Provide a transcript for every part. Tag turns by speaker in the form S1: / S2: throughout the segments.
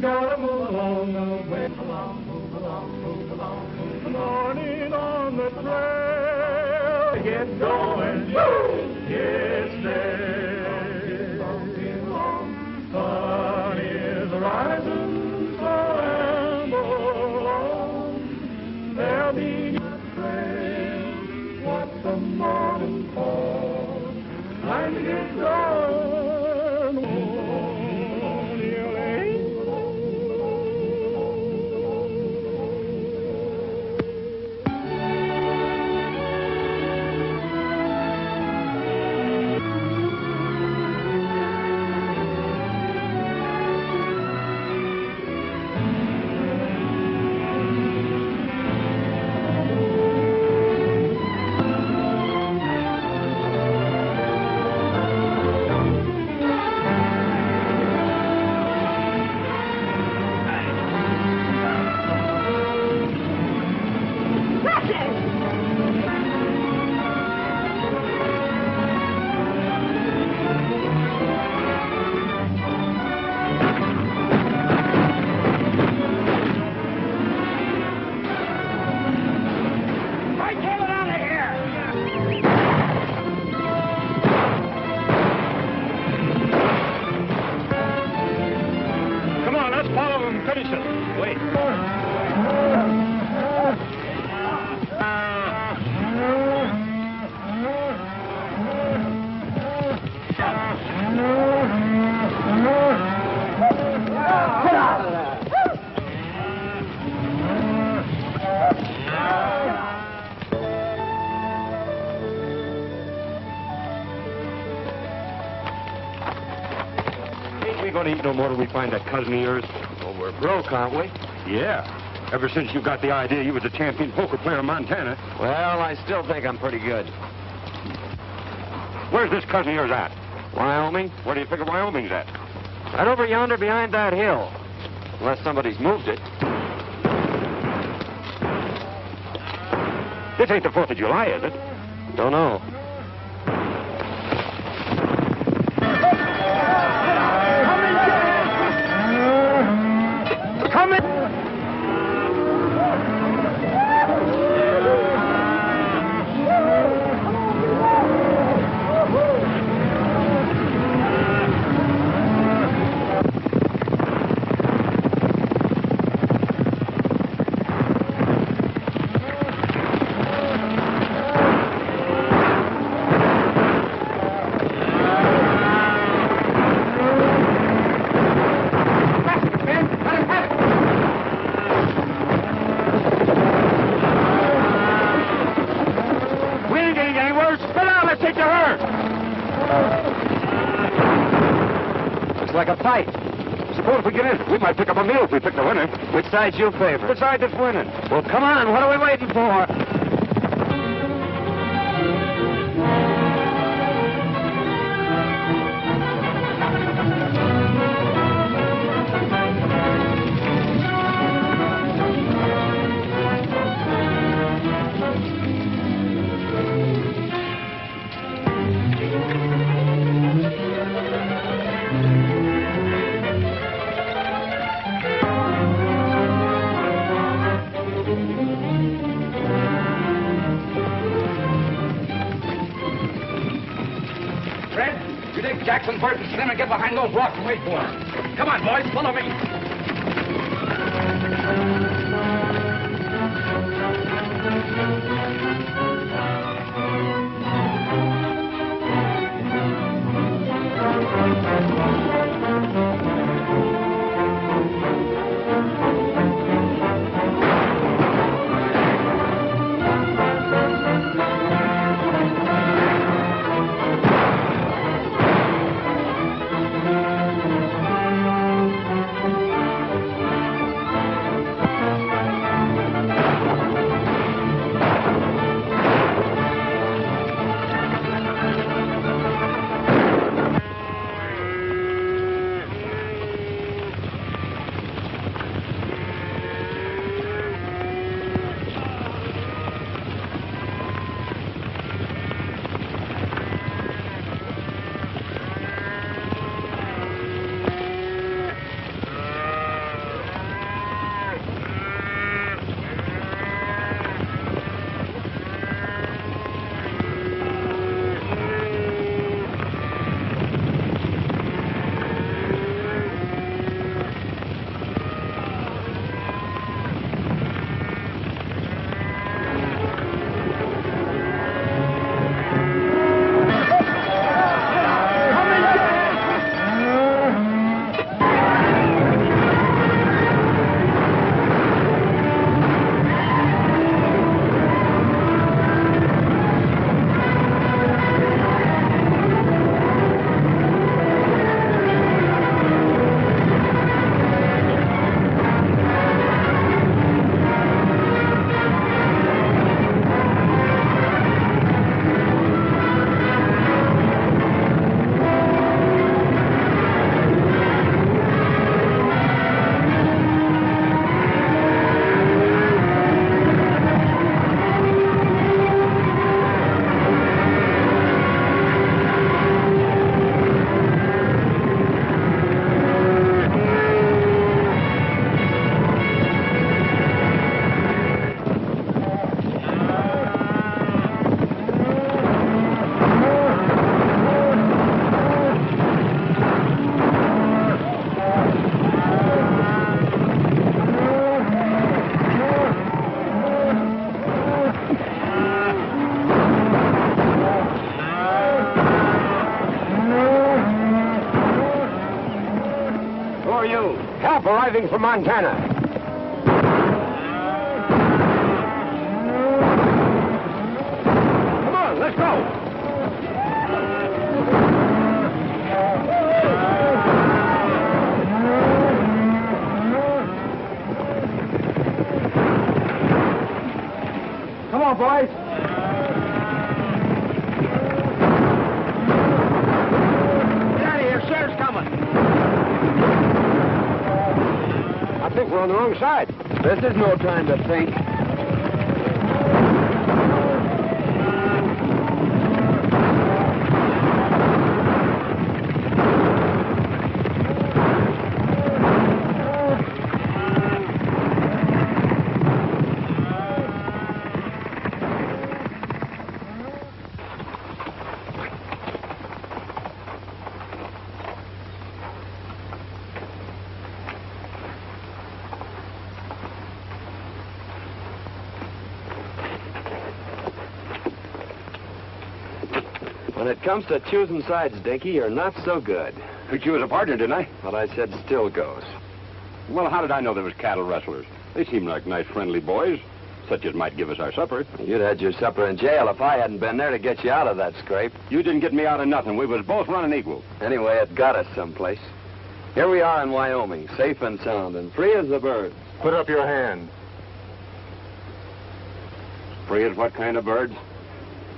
S1: gotta move along the way. Move along, move along, move along, move along. Morning on the trail, get going, get steady. Sun is rising, so amble on. There'll be a trail, what the morning calls. Time to get going.
S2: Eat no more till we find that cousin of yours. Well, we're broke, aren't we? Yeah. Ever since you got the idea you was a champion poker player in Montana. Well, I still think I'm pretty good. Where's this cousin of yours at? Wyoming. Where do you figure Wyoming's at? Right over yonder behind that hill. Unless somebody's moved it. This ain't the 4th of July, is it? Don't know. Like a fight. Suppose if we get in, we might pick up a meal if we pick the winner. Which side's your favorite? The side that's winning. Well, come on. What are we waiting for?
S3: Jackson, Bert, and Slim, and get behind those rocks and wait for them. Come on, boys, follow me.
S2: Montana. Come on, let's go. Come on, boys. Get out of here. Sheriff's coming. I think we're on the wrong side. This is no time to think. When it comes to choosing sides, Dinky, you're not so good.
S4: Picked you as a partner, didn't I?
S2: But I said still goes.
S4: Well, how did I know there was cattle rustlers? They seem like nice, friendly boys, such as might give us our supper.
S2: You'd had your supper in jail if I hadn't been there to get you out of that scrape.
S4: You didn't get me out of nothing. We was both running equal.
S2: Anyway, it got us someplace. Here we are in Wyoming, safe and sound, and free as the bird.
S5: Put up your hand.
S4: Free as what kind of birds?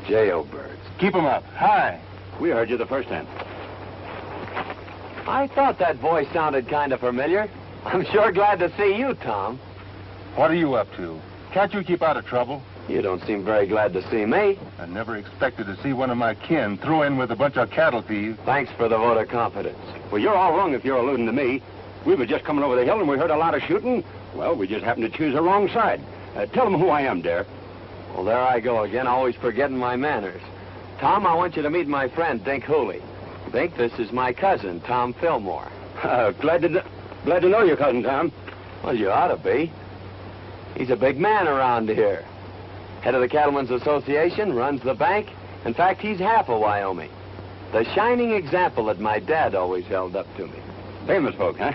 S2: Jailbirds.
S5: Keep 'em up. High.
S4: We heard you the first time.
S2: I thought that voice sounded kind of familiar. I'm sure glad to see you, Tom.
S5: What are you up to? Can't you keep out of trouble?
S2: You don't seem very glad to see me.
S5: I never expected to see one of my kin throw in with a bunch of cattle thieves.
S2: Thanks for the vote of confidence.
S4: Well, you're all wrong if you're alluding to me. We were just coming over the hill and we heard a lot of shooting. Well, we just happened to choose the wrong side. Tell them who I am, Dare.
S2: Well, there I go again, always forgetting my manners. Tom, I want you to meet my friend, Dink Hooley. Dink, this is my cousin, Tom Fillmore.
S4: Glad to know your cousin, Tom.
S2: Well, you ought to be. He's a big man around here. Head of the Cattlemen's Association, runs the bank. In fact, he's half of Wyoming. The shining example that my dad always held up to me.
S4: Famous folk, huh?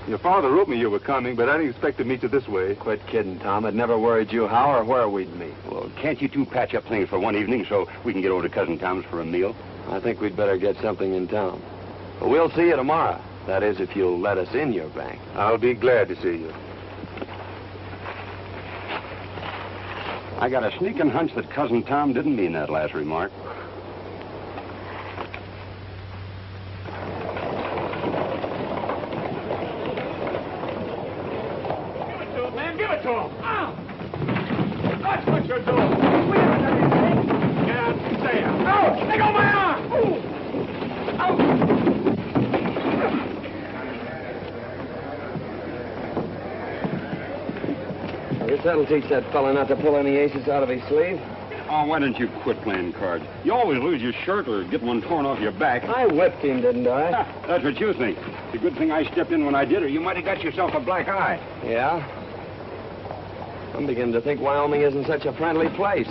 S5: Your father wrote me you were coming, but I didn't expect to meet you this way.
S2: Quit kidding, Tom. It never worried you how or where we'd meet.
S4: Well, can't you two patch up things for one evening so we can get over to Cousin Tom's for a meal?
S2: I think we'd better get something in town. But we'll see you tomorrow. That is, if you'll let us in your bank.
S5: I'll be glad to see you.
S4: I got a sneaking hunch that Cousin Tom didn't mean that last remark.
S1: Give it to him. Ow! That's what you're doing. We haven't done anything. Get out and stay out. No! Let go of my arm! Ooh. Out!
S2: I guess that'll teach that fella not to pull any aces out of his sleeve.
S4: Oh, why don't you quit playing cards? You always lose your shirt or get one torn off your back.
S2: I whipped him, didn't I?
S4: That's what you think. It's a good thing I stepped in when I did, or you might have got yourself a black eye.
S2: Yeah? I'm beginning to think Wyoming isn't such a friendly place.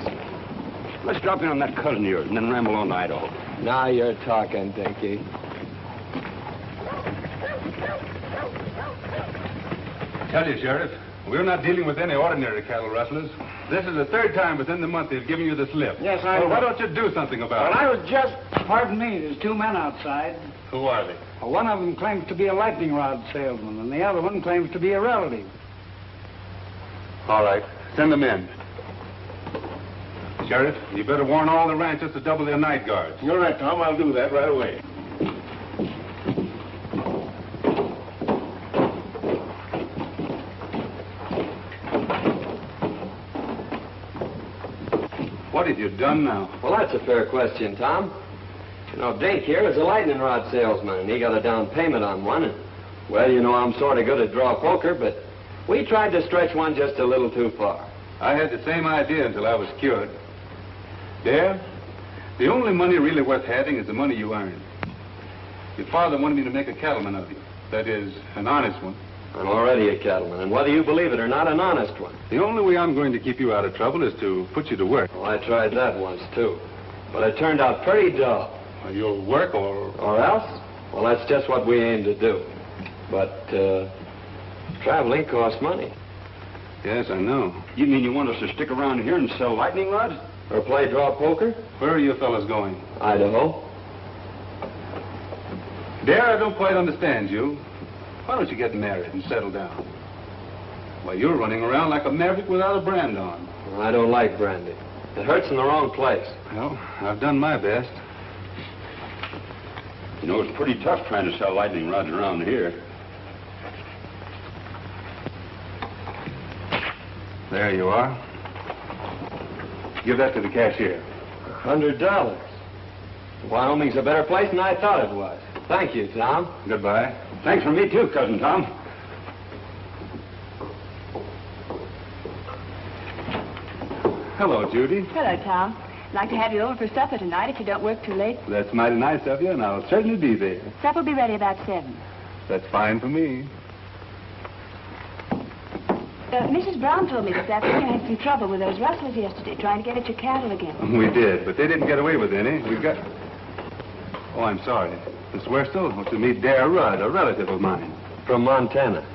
S4: Let's drop in on that cousin of yours and then ramble on to Idaho.
S2: Now you're talking, Dinky.
S5: Tell you, Sheriff, we're not dealing with any ordinary cattle rustlers. This is the third time within the month they've given you the slip.
S6: Yes, I
S5: Well,
S6: know.
S5: why don't you do something about
S6: Well,
S5: it?
S6: I was just... Pardon me, there's two men outside.
S5: Who are they?
S6: Well, one of them claims to be a lightning rod salesman, and the other one claims to be a relative.
S5: All right, send them in. Sheriff, you better warn all the ranchers to double their night guards.
S6: You're right, Tom. I'll do that right away.
S5: What have you done now?
S2: Well, that's a fair question, Tom. You know, Dink here is a lightning rod salesman, and he got a down payment on one. And, well, you know, I'm sort of good at draw poker, but we tried to stretch one just a little too far.
S5: I had the same idea until I was cured. Dare, the only money really worth having is the money you earn. Your father wanted me to make a cattleman of you. That is, an honest one.
S2: I'm already a cattleman, and whether you believe it or not, an honest one.
S5: The only way I'm going to keep you out of trouble is to put you to work.
S2: Well, I tried that once, too. But it turned out pretty dull.
S5: You'll work or...
S2: Or else? Well, that's just what we aim to do. But, traveling costs money.
S5: Yes, I know.
S4: You mean you want us to stick around here and sell lightning rods?
S2: Or play draw poker?
S5: Where are you fellas going?
S2: Idaho.
S5: Dare, I don't quite understand you. Why don't you get married and settle down? Why, you're running around like a maverick without a brand on.
S2: Well, I don't like brandy. It hurts in the wrong place.
S5: Well, I've done my best.
S4: You know, it's pretty tough trying to sell lightning rods around here.
S5: There you are. Give that to the cashier.
S2: $100. Wyoming's a better place than I thought it was. Thank you, Tom.
S5: Goodbye.
S4: Thanks from me, too, Cousin Tom.
S5: Hello, Judy.
S7: Hello, Tom. I'd like to have you over for supper tonight if you don't work too late.
S5: That's mighty nice of you, and I'll certainly be there.
S7: Supper will be ready about 7.
S5: That's fine for me.
S7: Mrs. Brown told me this afternoon you had some trouble with those rustlers yesterday, trying to get at your cattle again.
S5: We did, but they didn't get away with any. We got... Oh, I'm sorry. Miss Werstel wants to meet Dare Rudd, a relative of mine.
S2: From Montana.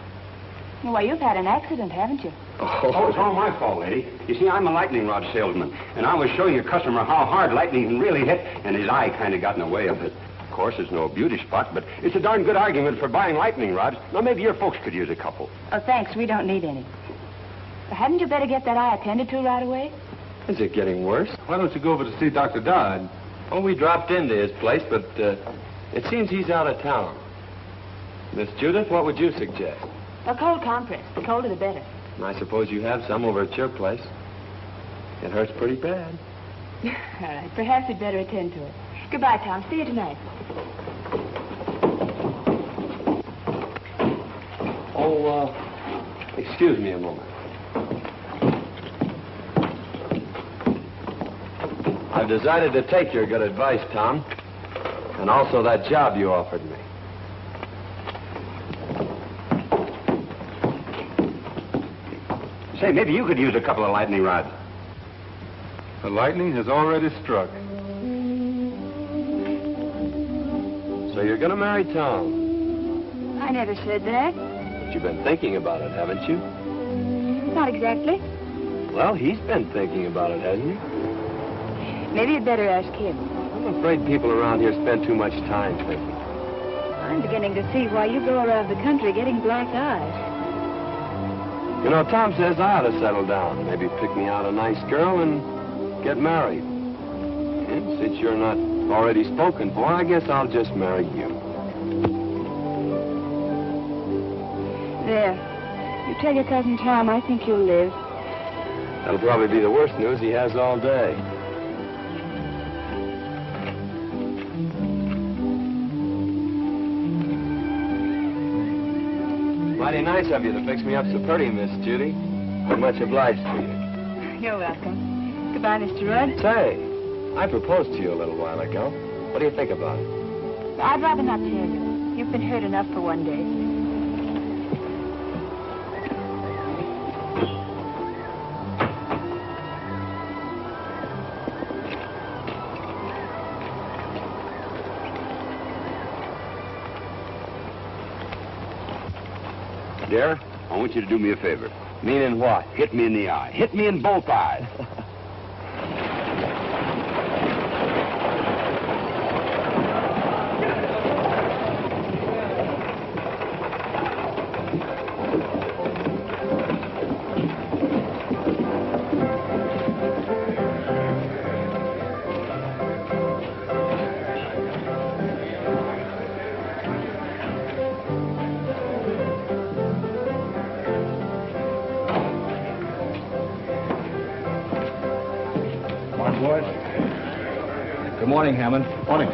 S7: Well, you've had an accident, haven't you?
S4: Oh, it's all my fault, lady. You see, I'm a lightning rod salesman, and I was showing a customer how hard lightning can really hit, and his eye kind of got in the way of it. Of course, it's no beauty spot, but it's a darn good argument for buying lightning rods. Now, maybe your folks could use a couple.
S7: Oh, thanks. We don't need any. Hadn't you better get that eye attended to right away?
S2: Is it getting worse?
S5: Why don't you go over to see Dr. Dodd?
S2: Oh, we dropped into his place, but it seems he's out of town. Miss Judith, what would you suggest?
S7: A cold compress. The colder, the better.
S2: I suppose you have some over at your place. It hurts pretty bad.
S7: All right. Perhaps we'd better attend to it. Goodbye, Tom. See you tonight.
S2: Oh, excuse me a moment. I've decided to take your good advice, Tom. And also that job you offered me.
S4: Say, maybe you could use a couple of lightning rods.
S5: The lightning has already struck.
S2: So you're going to marry Tom?
S7: I never said that.
S2: But you've been thinking about it, haven't you?
S7: Not exactly.
S2: Well, he's been thinking about it, hasn't he?
S7: Maybe you'd better ask him.
S2: I'm afraid people around here spend too much time thinking.
S7: I'm beginning to see why you go around the country getting black eyes.
S2: You know, Tom says I ought to settle down. Maybe pick me out a nice girl and get married. And since you're not already spoken for, I guess I'll just marry you.
S7: There. You tell your cousin Tom I think you'll live.
S2: That'll probably be the worst news he has all day. Mighty nice of you to fix me up so pretty, Miss Judy. I'm much obliged to you.
S7: You're welcome. Goodbye, Mr. Rudd.
S2: Say, I proposed to you a little while ago. What do you think about it?
S7: I'd rather not tell you. You've been hurt enough for one day.
S4: Dare, I want you to do me a favor.
S2: Meaning what?
S4: Hit me in the eye. Hit me in both eyes.
S3: Boys. Good morning, Hammond. Morning.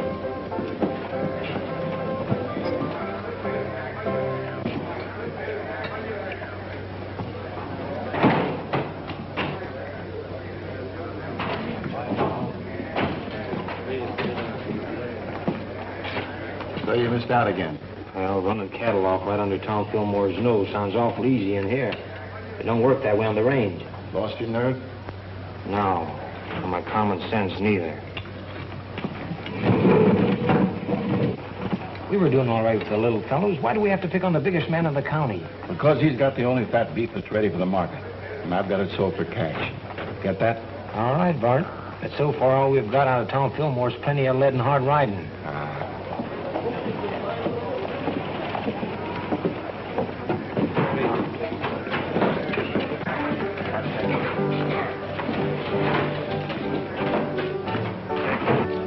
S8: So you missed out again.
S3: Well, running cattle off right under Tom Fillmore's nose sounds awful easy in here. It don't work that way on the range.
S8: Lost your nerve?
S3: No. Or my common sense, neither. We were doing all right with the little fellows. Why do we have to pick on the biggest man in the county?
S8: Because he's got the only fat beef that's ready for the market. And I've got it sold for cash. Get that?
S3: All right, Bart. But so far, all we've got out of Tom Fillmore's plenty of lead and hard riding.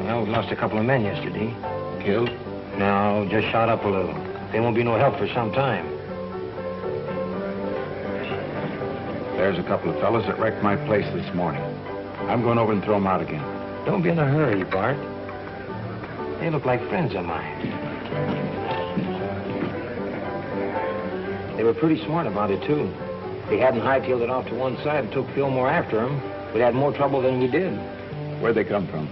S3: Well, we lost a couple of men yesterday.
S8: Killed?
S3: No, just shot up a little. They won't be no help for some time.
S8: There's a couple of fellas that wrecked my place this morning. I'm going over and throw them out again.
S3: Don't be in a hurry, Bart. They look like friends of mine. They were pretty smart about it, too. If they hadn't hightailed it off to one side and took Fillmore after them, we'd had more trouble than we did.
S8: Where'd they come from?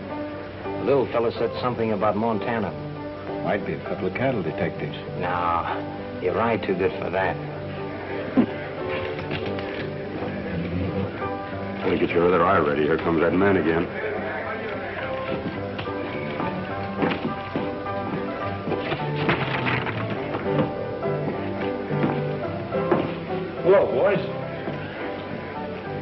S3: The little fella said something about Montana.
S8: Might be a couple of cattle detectives.
S3: No, you're right too good for that.
S4: Want to get your other eye ready. Here comes that man again.
S8: Hello, boys.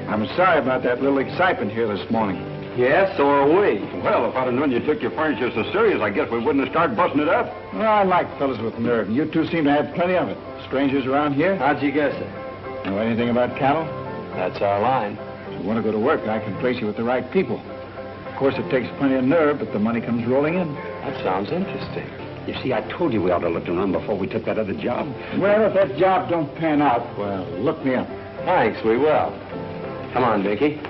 S8: I'm sorry about that little excitement here this morning.
S4: Yes, so are we. Well, if I'd have known you took your furniture so serious, I guess we wouldn't have started busting it up.
S8: Well, I like fellas with nerve, and you two seem to have plenty of it. Strangers around here?
S2: How'd you guess it?
S8: Know anything about cattle?
S2: That's our line.
S8: If you want to go to work, I can place you with the right people. Of course, it takes plenty of nerve, but the money comes rolling in.
S2: That sounds interesting.
S4: You see, I told you we ought to look around before we took that other job.
S8: Well, if that job don't pan out, well, look me up.
S2: Thanks, we will. Come on, Dickie.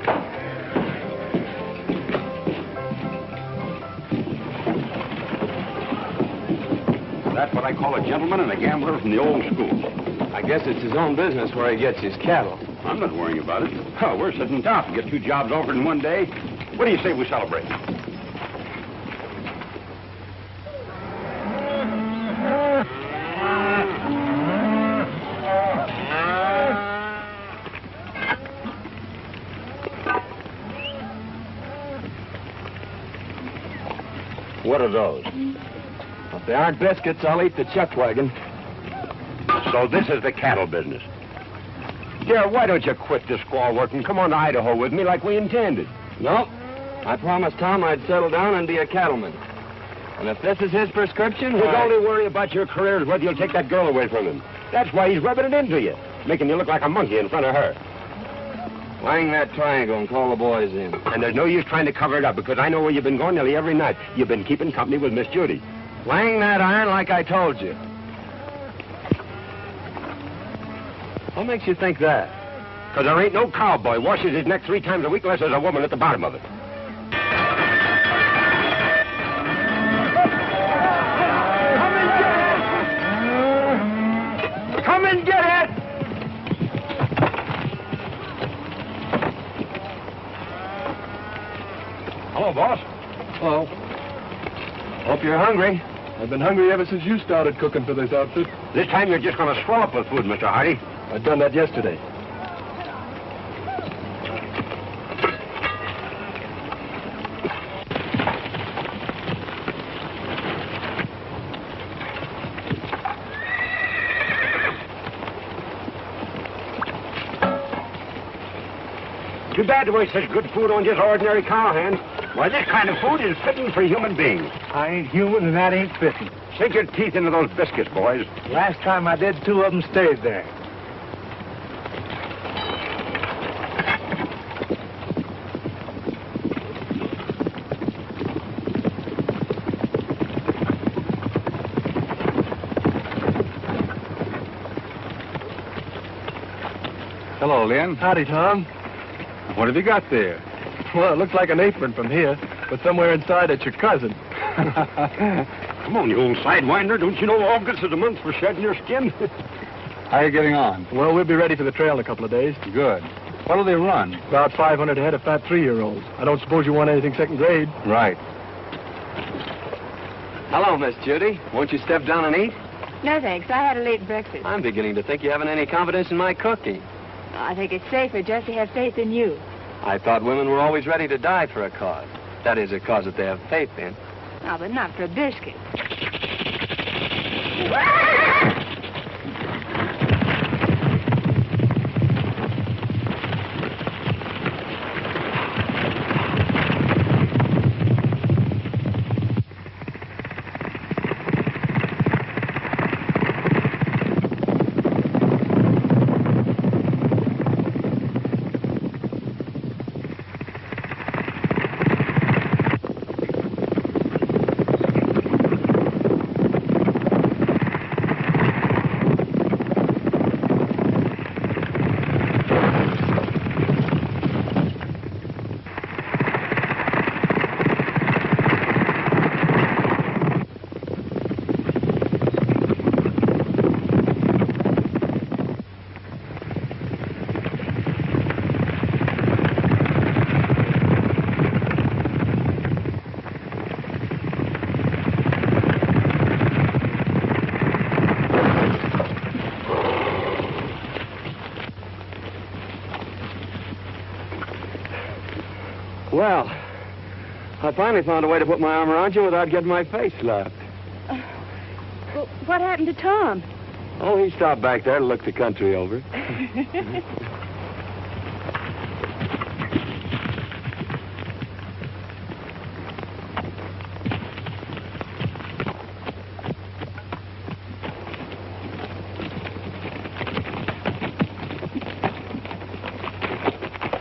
S4: That's what I call a gentleman and a gambler from the old school.
S2: I guess it's his own business where he gets his cattle.
S4: I'm not worrying about it. Oh, we're sitting top. Get 2 jobs offered in one day. What do you say we celebrate? What are those?
S2: If they aren't biscuits, I'll eat the chuck wagon.
S4: So this is the cattle business. Dear, why don't you quit the squaw work and come on to Idaho with me like we intended?
S2: No. I promised Tom I'd settle down and be a cattleman. And if this is his prescription,
S4: His only worry about your career is whether you'll take that girl away from him. That's why he's rubbing it into you, making you look like a monkey in front of her.
S2: Wang that triangle and call the boys in.
S4: And there's no use trying to cover it up, because I know where you've been going nearly every night. You've been keeping company with Miss Judy.
S2: Wang that iron like I told you. What makes you think that?
S4: Because there ain't no cowboy washes his neck 3 times a week unless there's a woman at the bottom of it. Come and get it! Hello, boss.
S1: Hello. Hope you're hungry. I've been hungry ever since you started cooking for this outfit.
S4: This time you're just going to swell up with food, Mr. Hardy.
S1: I've done that yesterday.
S4: Too bad to waste such good food on just ordinary cowhands. Why, this kind of food is fitting for human beings.
S6: I ain't human, and that ain't fitting.
S4: Sink your teeth into those biscuits, boys.
S6: Last time I did, 2 of them stayed there.
S5: Hello, Lynn.
S1: Howdy, Tom.
S5: What have you got there?
S1: Well, it looks like an apron from here, but somewhere inside it's your cousin.
S4: Come on, you old sidewinder. Don't you know August is the month for shedding your skin?
S5: How are you getting on?
S1: Well, we'll be ready for the trail in a couple of days.
S5: Good. What do they run?
S1: About 500 head of fat 3-year-olds. I don't suppose you want anything second grade.
S5: Right.
S2: Hello, Miss Judy. Won't you step down and eat?
S7: No, thanks. I had a late breakfast.
S2: I'm beginning to think you haven't any confidence in my cooking.
S7: I think it's safer just to have faith in you.
S2: I thought women were always ready to die for a cause. That is, a cause that they have faith in.
S7: Oh, but not for a biscuit.
S2: Well, I finally found a way to put my arm around you without getting my face slapped.
S7: Well, what happened to Tom?
S2: Oh, he stopped back there to look the country over.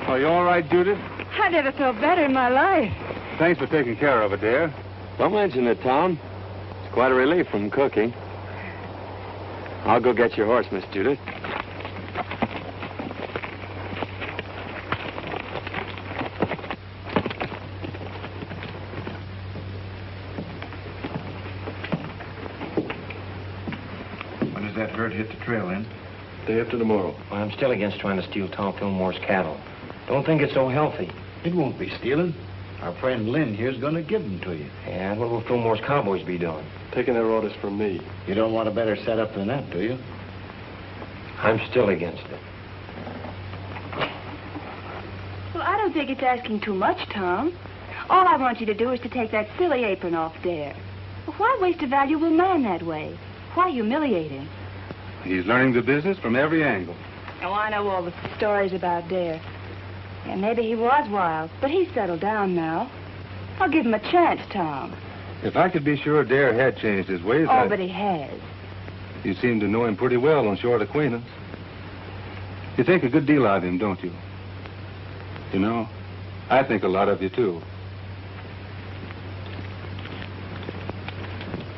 S5: Are you all right, Judith?
S7: I never felt better in my life.
S5: Thanks for taking care of it, dear.
S2: Don't mention it, Tom. It's quite a relief from cooking. I'll go get your horse, Miss Judith.
S8: When does that herd hit the trail, then?
S3: Day after tomorrow. Well, I'm still against trying to steal Tom Fillmore's cattle. Don't think it's so healthy.
S9: It won't be stealing. Our friend Lynn here's going to give them to you.
S3: And what will Fillmore's cowboys be doing?
S8: Taking their orders from me.
S9: You don't want a better setup than that, do you?
S3: I'm still against it.
S7: Well, I don't think it's asking too much, Tom. All I want you to do is to take that silly apron off Dare. Well, why waste a valuable man that way? Why humiliate him?
S5: He's learning the business from every angle.
S7: Oh, I know all the stories about Dare. Yeah, maybe he was wild, but he's settled down now. I'll give him a chance, Tom.
S5: If I could be sure Dare had changed his ways,
S7: Oh, but he has.
S5: You seem to know him pretty well on short acquaintance. You think a good deal of him, don't you? You know, I think a lot of you, too.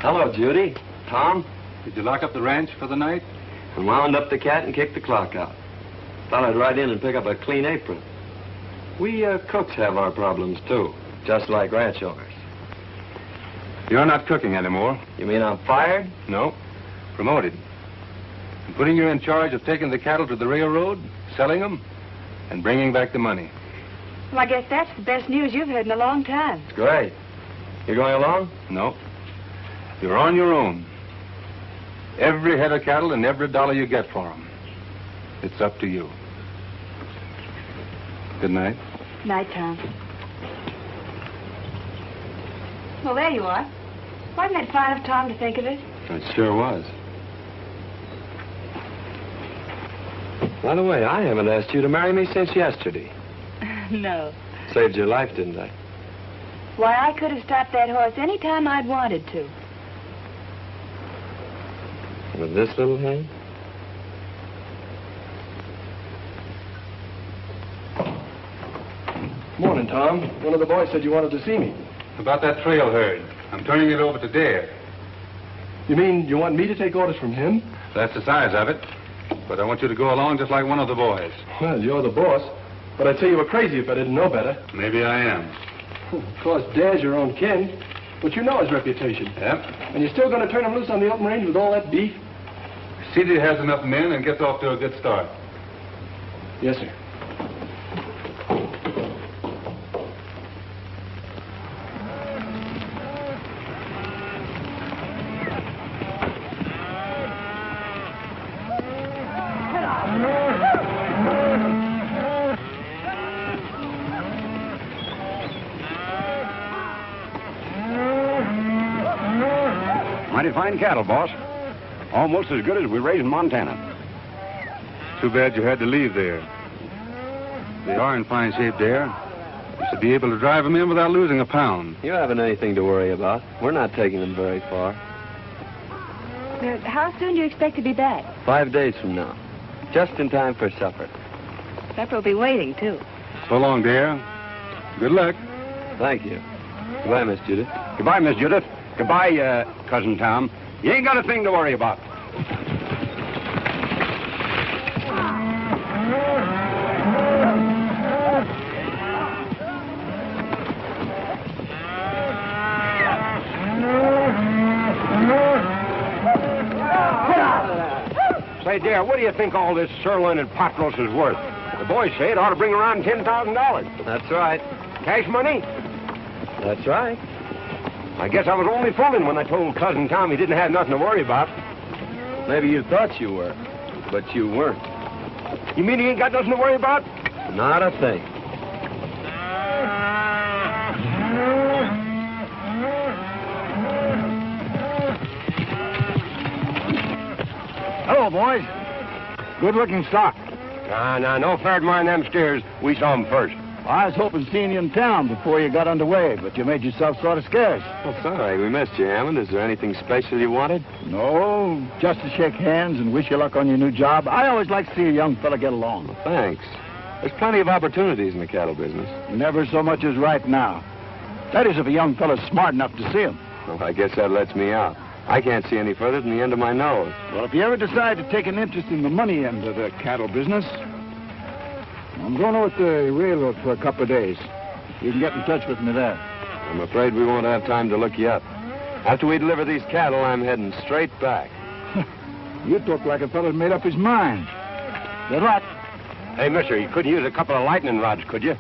S2: Hello, Judy. Tom?
S5: Did you lock up the ranch for the night?
S2: I wound up the cat and kicked the clock out. Thought I'd ride in and pick up a clean apron. We cooks have our problems, too, just like ranch owners.
S5: You're not cooking anymore.
S2: You mean I'm fired?
S5: No. Promoted. I'm putting you in charge of taking the cattle to the railroad, selling them, and bringing back the money.
S7: Well, I guess that's the best news you've heard in a long time.
S2: It's great. You going along?
S5: No. You're on your own. Every head of cattle and every dollar you get for them. It's up to you. Good night.
S7: Night, Tom. Well, there you are. Wasn't it fine of Tom to think of it?
S2: It sure was. By the way, I haven't asked you to marry me since yesterday.
S7: No.
S2: Saved your life, didn't I?
S7: Why, I could have stopped that horse any time I'd wanted to.
S2: With this little hand?
S8: Morning, Tom. One of the boys said you wanted to see me.
S5: About that trail herd. I'm turning it over to Dare.
S8: You mean you want me to take orders from him?
S5: That's the size of it. But I want you to go along just like one of the boys.
S8: Well, you're the boss. But I'd say you were crazy if I didn't know better.
S5: Maybe I am.
S8: Of course, Dare's your own kin. But you know his reputation.
S5: Yep.
S8: And you're still going to turn him loose on the open range with all that beef?
S5: See that he has enough men and gets off to a good start.
S8: Yes, sir.
S4: Mighty fine cattle, boss. Almost as good as we raise in Montana.
S5: Too bad you had to leave there. They are in fine shape, Dare. You should be able to drive them in without losing a pound.
S2: You haven't anything to worry about. We're not taking them very far.
S7: How soon do you expect to be back?
S2: 5 days from now. Just in time for supper.
S7: Supper will be waiting, too.
S5: So long, Dare. Good luck.
S2: Thank you. Goodbye, Miss Judith.
S4: Goodbye, Miss Judith. Goodbye, Cousin Tom. You ain't got a thing to worry about. Say, Dare, what do you think all this sirloin and pot roast is worth? The boys say it ought to bring around $10,000.
S2: That's right.
S4: Cash money?
S2: That's right.
S4: I guess I was only fooling when I told Cousin Tom he didn't have nothing to worry about.
S2: Maybe you thought you were, but you weren't.
S4: You mean he ain't got nothing to worry about?
S2: Not a thing.
S8: Hello, boys. Good-looking stock.
S4: No fair to mind them steers. We saw them first.
S8: I was hoping seeing you in town before you got underway, but you made yourself sort of scarce.
S2: Well, sorry, we missed you, Hammond. Is there anything special you wanted?
S8: No, just to shake hands and wish you luck on your new job. I always like to see a young fella get along.
S2: Well, thanks. There's plenty of opportunities in the cattle business.
S8: Never so much as right now. That is, if a young fella's smart enough to see him.
S2: Well, I guess that lets me out. I can't see any further than the end of my nose.
S8: Well, if you ever decide to take an interest in the money end of the cattle business, I'm going over to the railroad for a couple of days. You can get in touch with me there.
S2: I'm afraid we won't have time to look you up. After we deliver these cattle, I'm heading straight back.
S8: You talk like a fella's made up his mind. Good luck.
S4: Hey, mister, you couldn't use a couple of lightning rods, could you?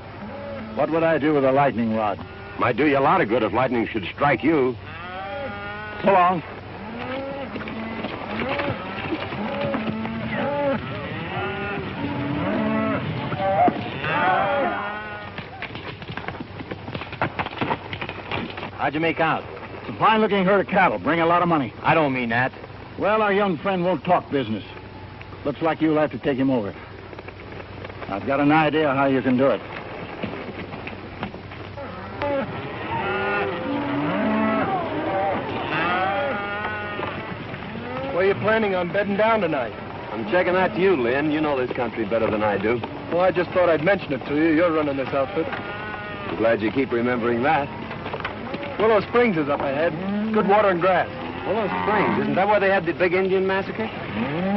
S8: What would I do with a lightning rod?
S4: Might do you a lot of good if lightning should strike you.
S8: So long.
S3: How'd you make out?
S8: It's a fine-looking herd of cattle. Bring a lot of money.
S3: I don't mean that.
S8: Well, our young friend won't talk business. Looks like you'll have to take him over. I've got an idea how you can do it.
S10: Where are you planning on bedding down tonight?
S2: I'm checking that to you, Lynn. You know this country better than I do.
S10: Well, I just thought I'd mention it to you. You're running this outfit.
S2: I'm glad you keep remembering that.
S10: Willow Springs is up ahead. Good water and grass.
S2: Willow Springs, isn't that where they had the big Indian massacre?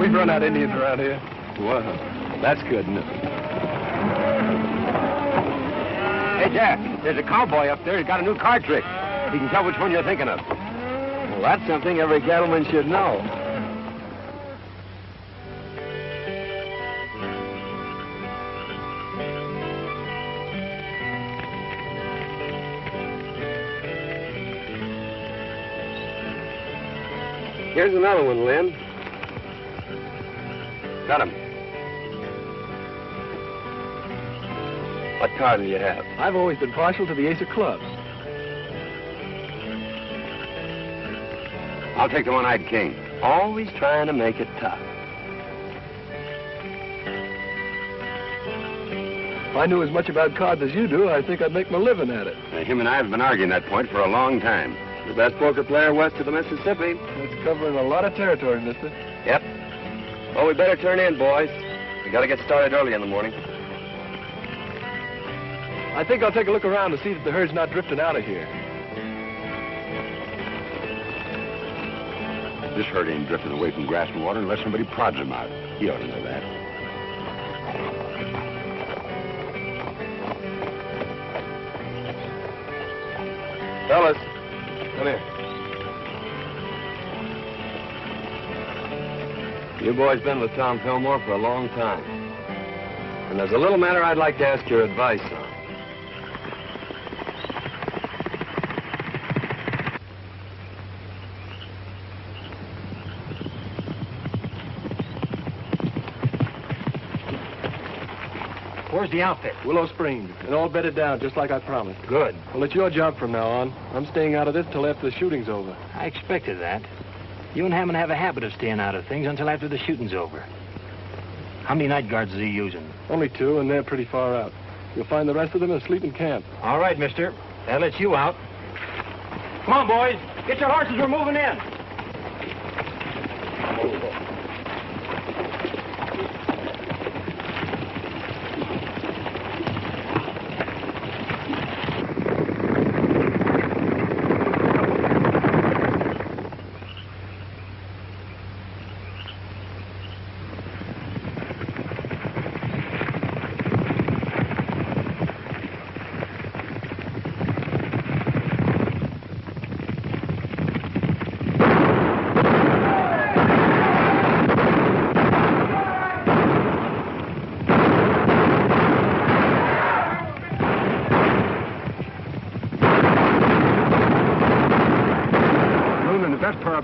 S10: We've run out Indians around here.
S2: Well, that's good, isn't it?
S4: Hey, Jack, there's a cowboy up there. He's got a new card trick. He can tell which one you're thinking of.
S2: Well, that's something every cattleman should know. Here's another one, Lynn.
S4: Got him.
S2: What card do you have?
S10: I've always been partial to the ace of clubs.
S4: I'll take the one-eyed king.
S2: Always trying to make it tough.
S10: If I knew as much about cards as you do, I think I'd make my living at it.
S4: Him and I have been arguing that point for a long time.
S2: The best poker player west of the Mississippi.
S10: That's covering a lot of territory, mister.
S2: Yep. Well, we better turn in, boys. We gotta get started early in the morning.
S10: I think I'll take a look around to see that the herd's not drifting out of here.
S4: This herd ain't drifting away from grass and water unless somebody prods them out. You ought to know that.
S10: Fellas, come here.
S2: You boys been with Tom Fillmore for a long time. And there's a little matter I'd like to ask your advice on.
S3: Where's the outfit?
S10: Willow Springs, and all bedded down just like I promised.
S3: Good.
S10: Well, it's your job from now on. I'm staying out of this till after the shooting's over.
S3: I expected that. You and Hammond have a habit of staying out of things until after the shooting's over. How many night guards is he using?
S10: Only 2, and they're pretty far out. You'll find the rest of them asleep in camp.
S3: All right, mister. That lets you out. Come on, boys. Get your horses. We're moving in.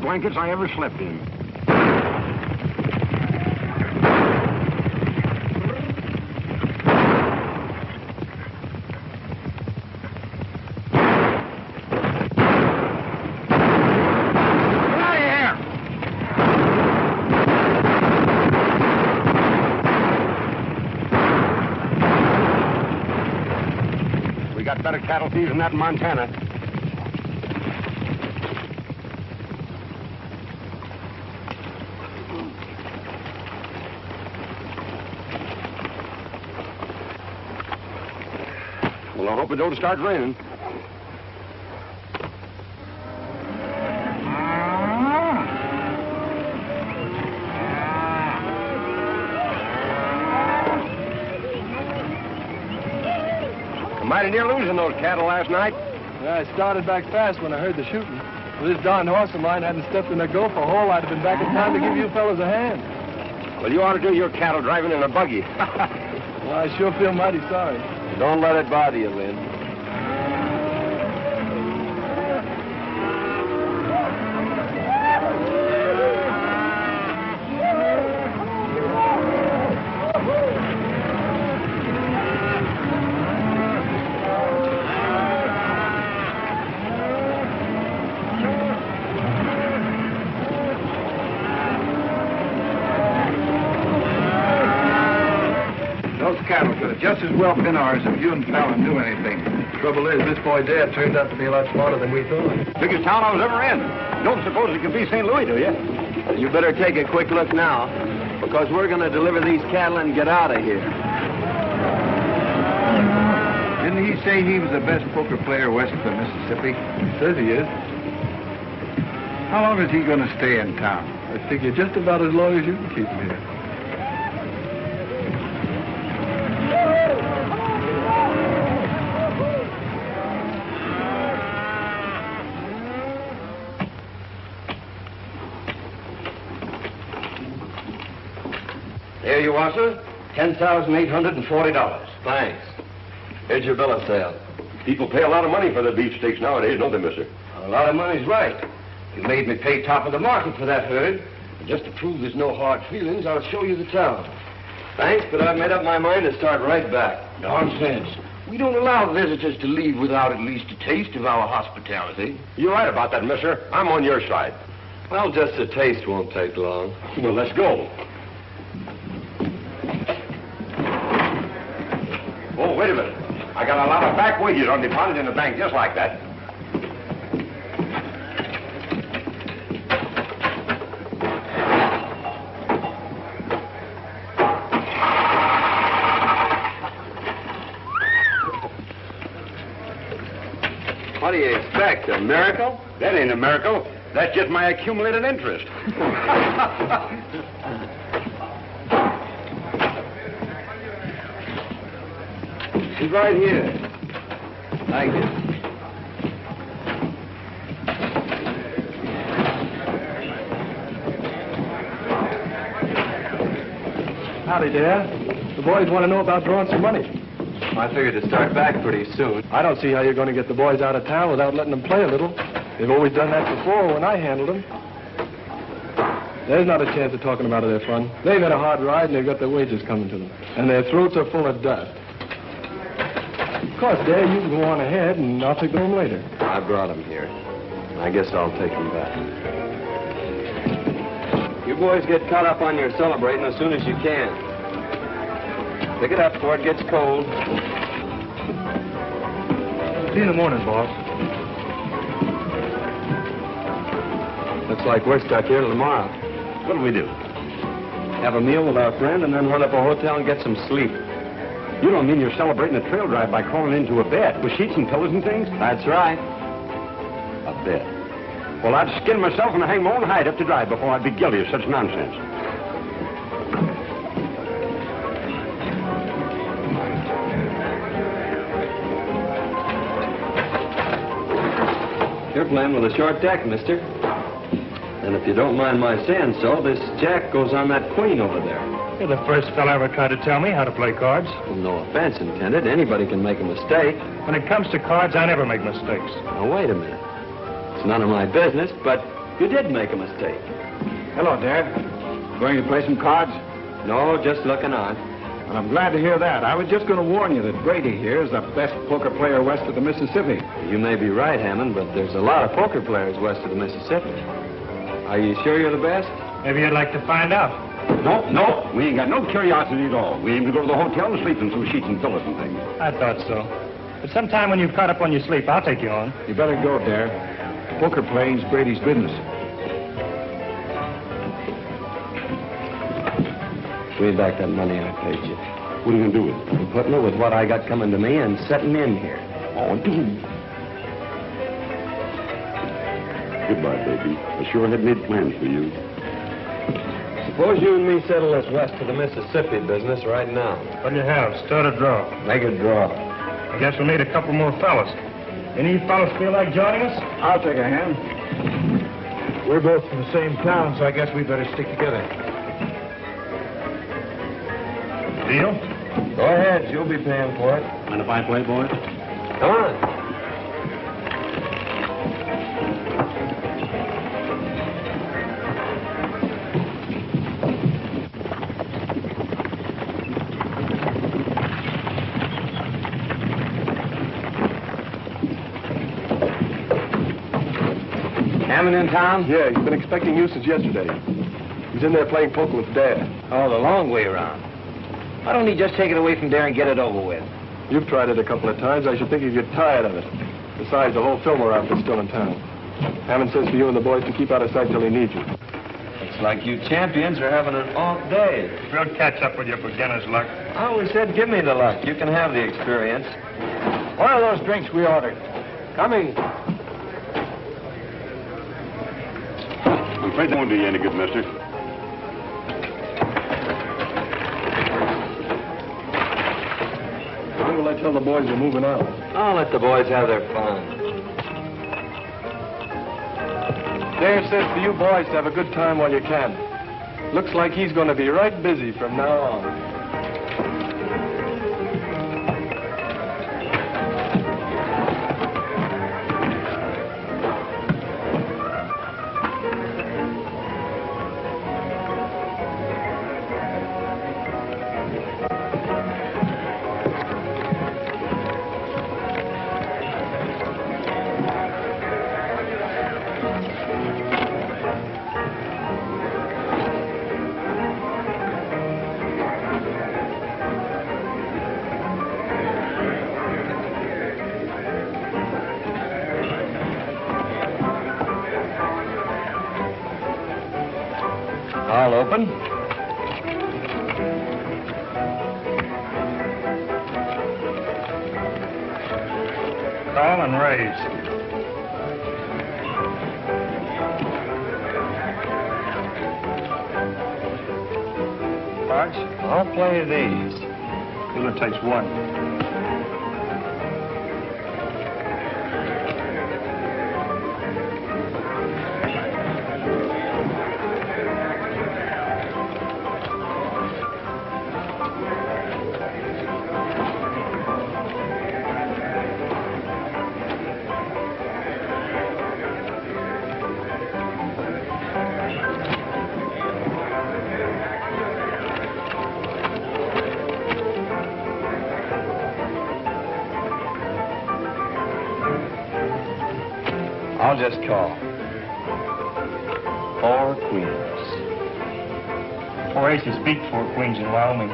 S4: Blankets I ever slept in. We got better cattle thieves than that in Montana. Well, I hope it don't start raining. Mighty near losing those cattle last night.
S10: Yeah, I started back fast when I heard the shooting. If this darn horse of mine hadn't stepped in a gopher hole, I'd have been back in time to give you fellas a hand.
S4: Well, you ought to do your cattle driving in a buggy.
S10: Well, I sure feel mighty sorry.
S2: Don't let it bother you, Lynn.
S8: Cattle could have just as well been ours if you and Fallon knew anything.
S10: Trouble is, this boy Dad turned out to be a lot smarter than we thought.
S4: Biggest town I was ever in. Don't suppose it could be St. Louis, do you?
S2: You better take a quick look now, because we're going to deliver these cattle and get out of here.
S8: Didn't he say he was the best poker player west of the Mississippi?
S10: He says he is.
S8: How long is he going to stay in town?
S10: I figure just about as long as you can keep him here.
S4: There you are, sir. $10,840.
S2: Thanks. Here's your bill of sale.
S4: People pay a lot of money for their beefsteaks nowadays, don't they, mister?
S11: A lot of money's right. You made me pay top of the market for that herd. And just to prove there's no hard feelings, I'll show you the town.
S2: Thanks, but I've made up my mind to start right back.
S11: Nonsense. We don't allow visitors to leave without at least a taste of our hospitality.
S4: You're right about that, mister. I'm on your side.
S2: Well, just a taste won't take long.
S4: Well, let's go. Oh, wait a minute. I got a lot of back wages on deposit in the bank just like that.
S2: What do you expect, a miracle?
S4: That ain't a miracle. That's just my accumulated interest.
S11: She's right here.
S2: Thank you.
S10: Howdy, Dad. The boys want to know about drawing some money.
S2: I figured to start back pretty soon.
S10: I don't see how you're going to get the boys out of town without letting them play a little. They've always done that before when I handled them. There's not a chance of talking them out of their fun. They've had a hard ride and they've got their wages coming to them. And their throats are full of dust. Of course, Dad, you can go on ahead and I'll take them home later.
S2: I brought them here. I guess I'll take them back. You boys get caught up on your celebrating as soon as you can. Pick it up before it gets cold.
S8: See you in the morning, boss.
S2: Looks like we're stuck here till tomorrow.
S4: What'll we do?
S2: Have a meal with our friend and then hunt up a hotel and get some sleep.
S4: You don't mean you're celebrating a trail drive by crawling into a bed with sheets and pillows and things?
S2: That's right.
S4: A bed. Well, I'd skin myself and hang my own hide up to dry before I'd be guilty of such nonsense.
S2: You're playing with a short deck, mister. And if you don't mind my saying so, this jack goes on that queen over there.
S8: You're the first fellow ever tried to tell me how to play cards.
S2: Well, no offense intended. Anybody can make a mistake.
S8: When it comes to cards, I never make mistakes.
S2: Now, wait a minute. It's none of my business, but you did make a mistake.
S8: Hello, Dad. Going to play some cards?
S2: No, just looking on.
S8: Well, I'm glad to hear that. I was just going to warn you that Brady here is the best poker player west of the Mississippi.
S2: You may be right, Hammond, but there's a lot of poker players west of the Mississippi. Are you sure you're the best?
S8: Maybe you'd like to find out.
S4: No, we ain't got no curiosity at all. We aim to go to the hotel and sleep in some sheets and pillows and things.
S8: I thought so. But sometime when you've caught up on your sleep, I'll take you on. You better go, Dad. Poker playing's Brady's business.
S2: Give me back that money I paid you.
S4: What are you going to do with it?
S2: I'm putting it with what I got coming to me and setting in here.
S4: Oh, dude. Goodbye, baby. I sure had made plans for you.
S2: Suppose you and me settle this west of the Mississippi business right now.
S8: What do you have? Start a draw.
S2: Make a draw.
S8: I guess we'll need a couple more fellas. Any fellas feel like joining us? I'll take a hand. We're both from the same town, so I guess we better stick together. Deal?
S2: Go ahead. You'll be paying for it.
S4: Mind if I play, boys?
S2: Come on. Hammond in town?
S10: Yeah, he's been expecting you since yesterday. He's in there playing poker with Dad.
S3: Oh, the long way around. Why don't he just take it away from there and get it over with?
S10: You've tried it a couple of times. I should think you'd get tired of it. Besides, the whole Fillmore outfit's still in town. Hammond says for you and the boys to keep out of sight till he needs you.
S2: Looks like you champions are having an off day.
S8: We'll catch up with your beginner's luck.
S2: I always said give me the luck. You can have the experience.
S8: What are those drinks we ordered?
S2: Coming.
S4: I'm afraid that won't do you any good, mister.
S10: When will I tell the boys you're moving out?
S2: I'll let the boys have their fun.
S10: Dare says for you boys to have a good time while you can. Looks like he's going to be right busy from now on.
S2: I'll open.
S8: Call and raise. Cards?
S2: I'll play these.
S8: It takes one.
S2: I'll just call. 4 queens.
S12: 4 aces beat 4 queens in Wyoming.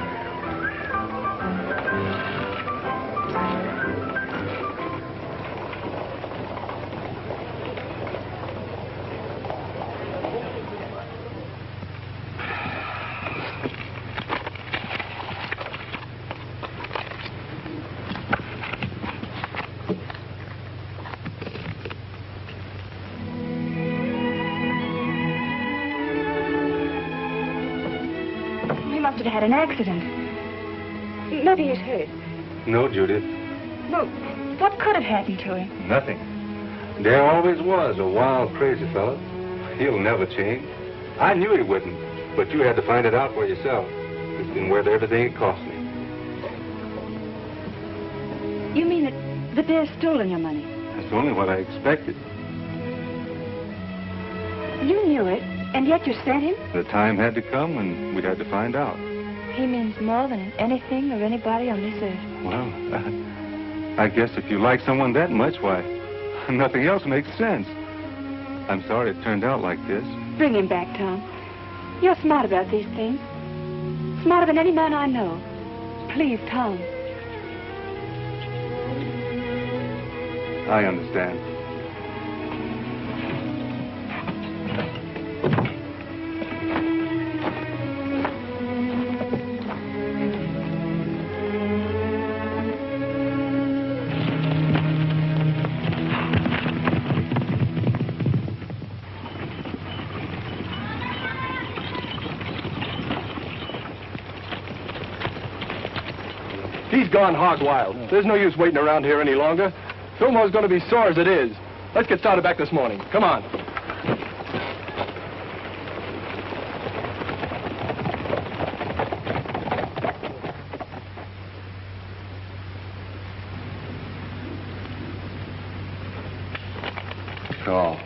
S7: Have had an accident. Maybe he's hurt.
S5: No, Judith.
S7: Well, what could have happened to him?
S5: Nothing. Dare always was a wild, crazy fella. He'll never change. I knew he wouldn't, but you had to find it out for yourself. It's been worth everything it cost me.
S7: You mean that the bear's stolen your money?
S5: That's only what I expected.
S7: You knew it, and yet you sent him?
S5: The time had to come when we'd had to find out.
S7: He means more than anything or anybody on this earth.
S5: Well, I guess if you like someone that much, why, nothing else makes sense. I'm sorry it turned out like this.
S7: Bring him back, Tom. You're smart about these things. Smarter than any man I know. Please, Tom.
S5: I understand.
S10: He's gone hog wild. There's no use waiting around here any longer. Fillmore's going to be sore as it is. Let's get started back this morning. Come on.
S5: Oh.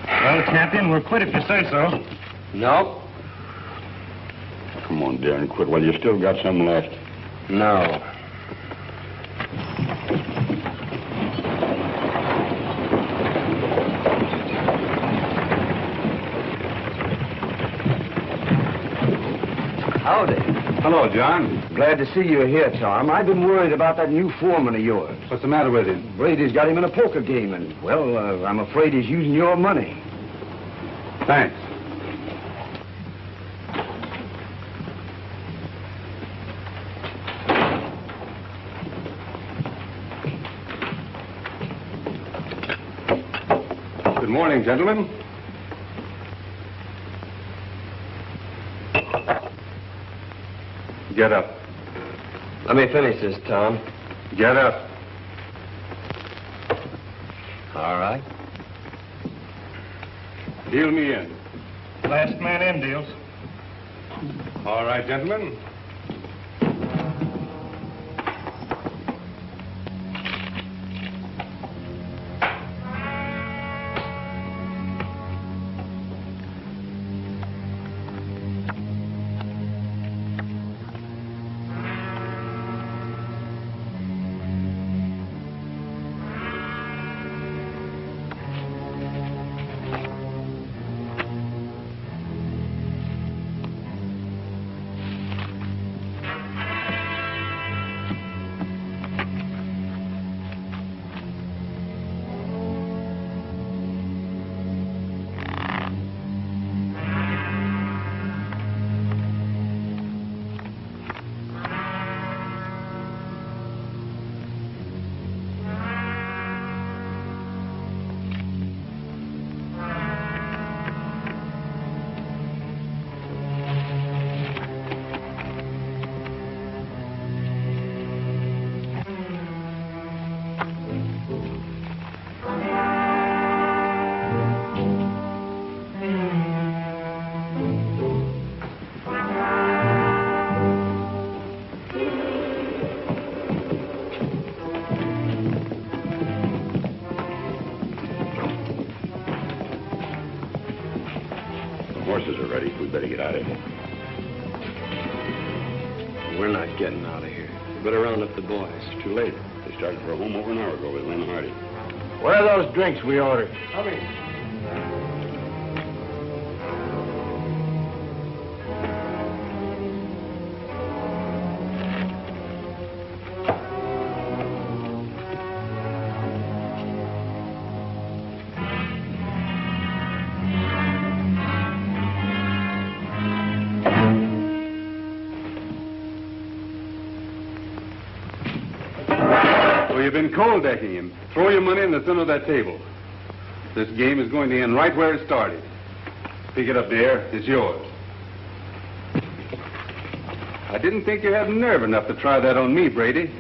S12: Well, Captain, we're quit if you say so.
S2: No.
S4: Come on, Darren, quit while you still got some left.
S2: No.
S11: Howdy.
S5: Hello, John.
S11: Glad to see you here, Tom. I've been worried about that new foreman of yours.
S5: What's the matter with him?
S11: Brady's got him in a poker game, and, well, I'm afraid he's using your money.
S5: Thanks. Good morning, gentlemen. Get up.
S2: Let me finish this, Tom.
S5: Get up.
S2: All right.
S5: Deal me in.
S12: Last man in deals.
S5: All right, gentlemen.
S4: Horses are ready. We better get out of here.
S2: We're not getting out of here. We better round up the boys.
S4: It's too late. They started for home over an hour ago with Lynn Hardy.
S8: Where are those drinks we ordered?
S10: Coming.
S5: So you've been cold decking him. Throw your money in the center of that table. This game is going to end right where it started. Pick it up, dear. It's yours. I didn't think you had nerve enough to try that on me, Brady.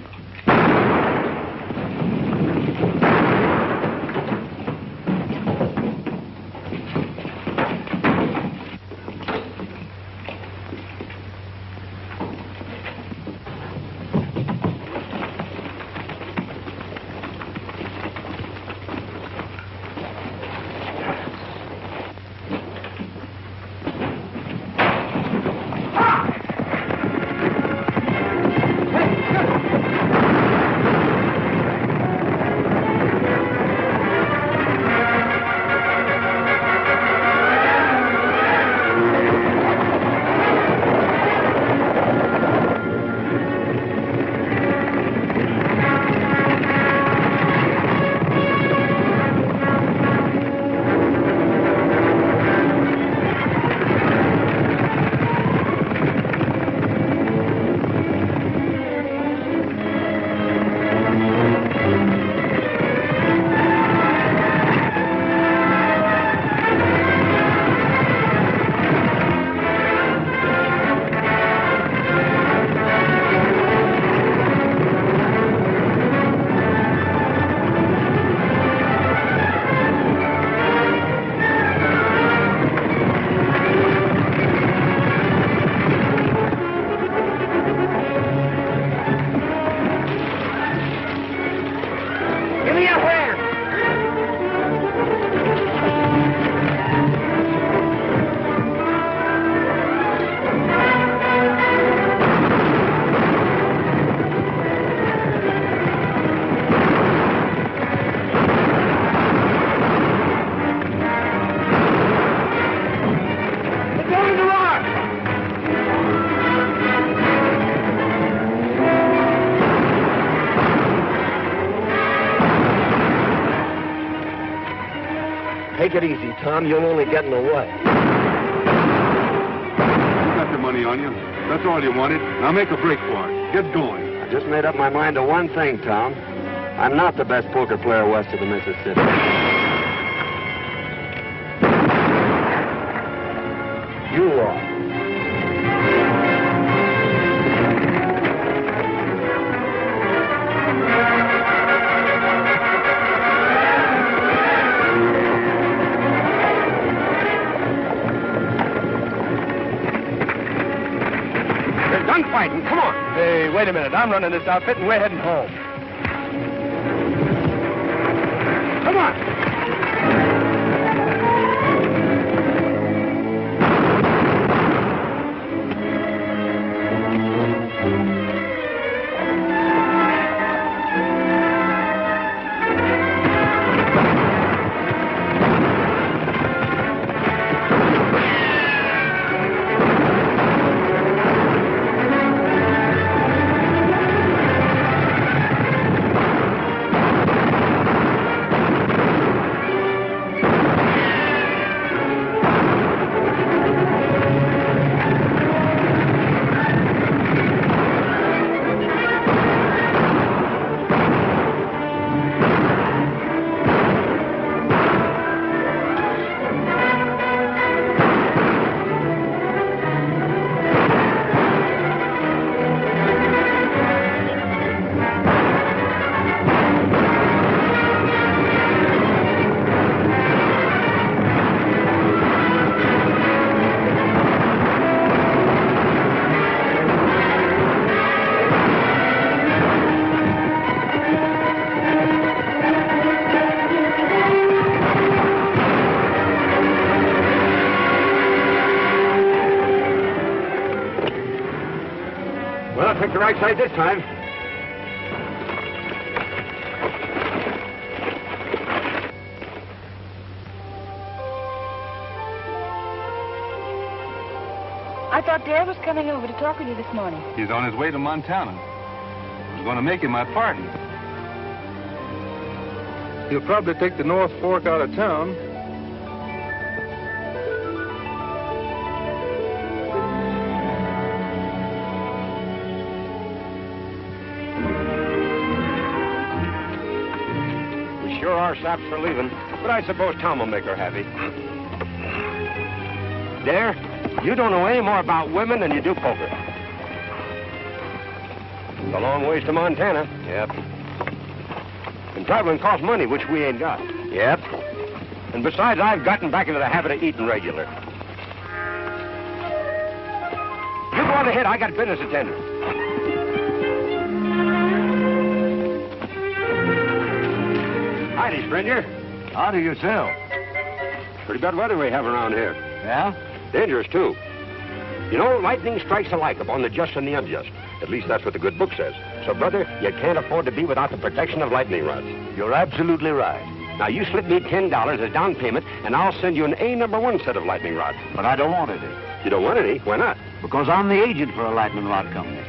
S11: Take it easy, Tom. You'll only get in the way.
S5: You got the money on you. That's all you wanted. Now make a break for it. Get going.
S2: I just made up my mind to one thing, Tom. I'm not the best poker player west of the Mississippi.
S11: You are.
S2: Fighting. Come on.
S10: Hey, wait a minute. I'm running this outfit, and we're heading home.
S2: Come on.
S11: Took the right side this time.
S7: I thought Dad was coming over to talk with you this morning.
S5: He's on his way to Montana. I was going to make him my partner. He'll probably take the North Fork out of town.
S4: We sure are sapped for leaving, but I suppose Tom will make her happy. Dare, you don't know any more about women than you do poker. It's a long ways to Montana. Yep. And traveling costs money, which we ain't got. Yep. And besides, I've gotten back into the habit of eating regular. You go on ahead. I got business to tend to. Howdy, stranger.
S9: How do you sell?
S4: Pretty bad weather we have around here.
S9: Yeah?
S4: Dangerous, too. You know, lightning strikes alike upon the just and the unjust. At least that's what the good book says. So, brother, you can't afford to be without the protection of lightning rods.
S9: You're absolutely right.
S4: Now, you slip me $10 as down payment, and I'll send you an A #1 set of lightning rods.
S9: But I don't want any.
S4: You don't want any? Why not?
S9: Because I'm the agent for a lightning rod company.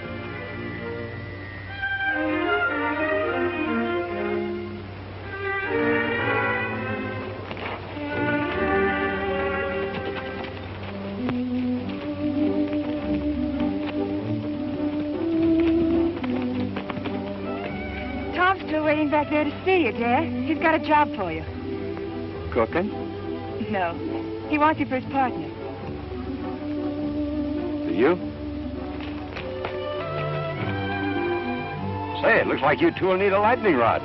S7: Tom's still waiting back there to see you, Dad. He's got a job for you.
S8: Cooking?
S7: No. He wants you for his partner.
S4: You? Say, it looks like you two will need a lightning rod.